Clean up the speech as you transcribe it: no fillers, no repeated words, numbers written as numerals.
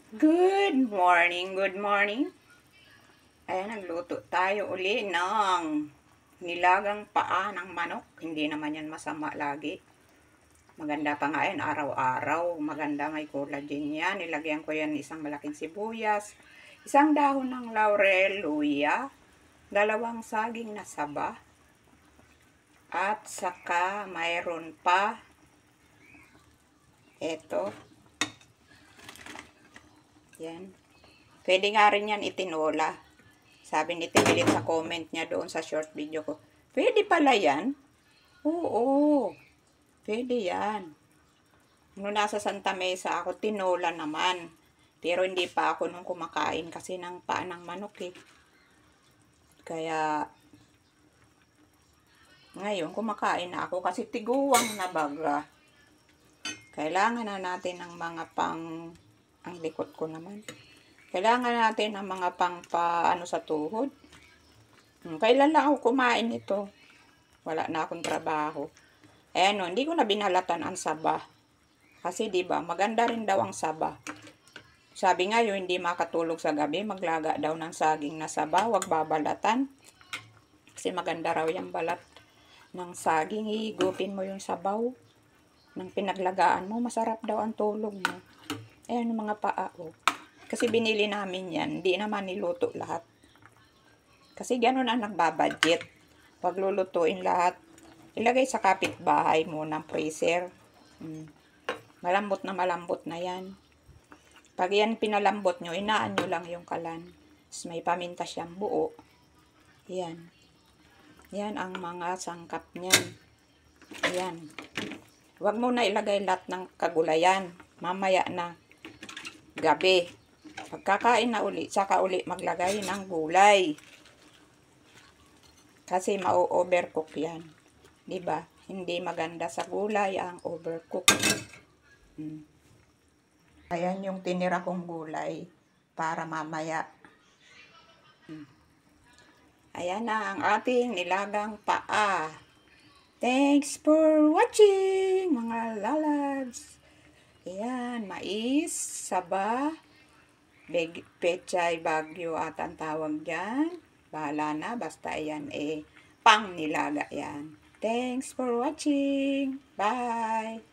Good morning, good morning. Ayan, nagluto tayo uli ng nilagang paa ng manok. Hindi naman yan masama lagi. Maganda pa nga yan, araw-araw. Maganda, may collagen yan. Nilagyan ko yan isang malaking sibuyas, isang dahon ng laurel, luya, 2 saging na saba, at saka mayroon pa eto. Yan. Pwede nga rin yan itinola. Sabi ni Timilit sa comment niya doon sa short video ko. Pwede pala yan? Oo. Pwede yan. Nung nasa Santa Mesa ako, tinola naman. Pero hindi pa ako nung kumakain kasi ng paa ng manok eh. Kaya, ngayon kumakain na ako kasi tiguwang na baga. Kailangan na natin ng mga ang likod ko naman. Kailangan natin ng mga paano sa tuhod. Kailan lang ako kumain ito? Wala na akong trabaho. Ayan o, hindi ko na binalatan ang saba. Kasi 'di ba, maganda rin daw ang saba. Sabi nga yung hindi makatulog sa gabi, maglaga daw ng saging na saba, wag babalatan. Kasi maganda raw yung balat ng saging. Higupin mo yung sabaw ng pinaglagaan mo, masarap daw ang tulog mo. Ayan yung mga paa o. Kasi binili namin yan, hindi naman niluto lahat. Kasi gano'n ang nagbabudget. Pag lulutuin lahat, ilagay sa kapitbahay mo ng freezer. Malambot na yan. Pag yan pinalambot nyo, inaan nyo lang yung kalan. Tapos may paminta siyang buo. Yan. Yan ang mga sangkap niyan. Yan. Huwag mo na ilagay lahat ng kagulayan. Mamaya na. Gabi. Pagkakain na uli, saka uli maglagay ng gulay. Kasi ma-overcook yan. Diba? Hindi maganda sa gulay ang overcook. Ayan yung tinira kong gulay para mamaya. Ayan na ang ating nilagang paa. Thanks for watching, mga lalads. Ayan, mais, saba, pechay bagyo at ang tawag dyan. Bahala na, basta ayan pang nilaga yan. Thanks for watching. Bye!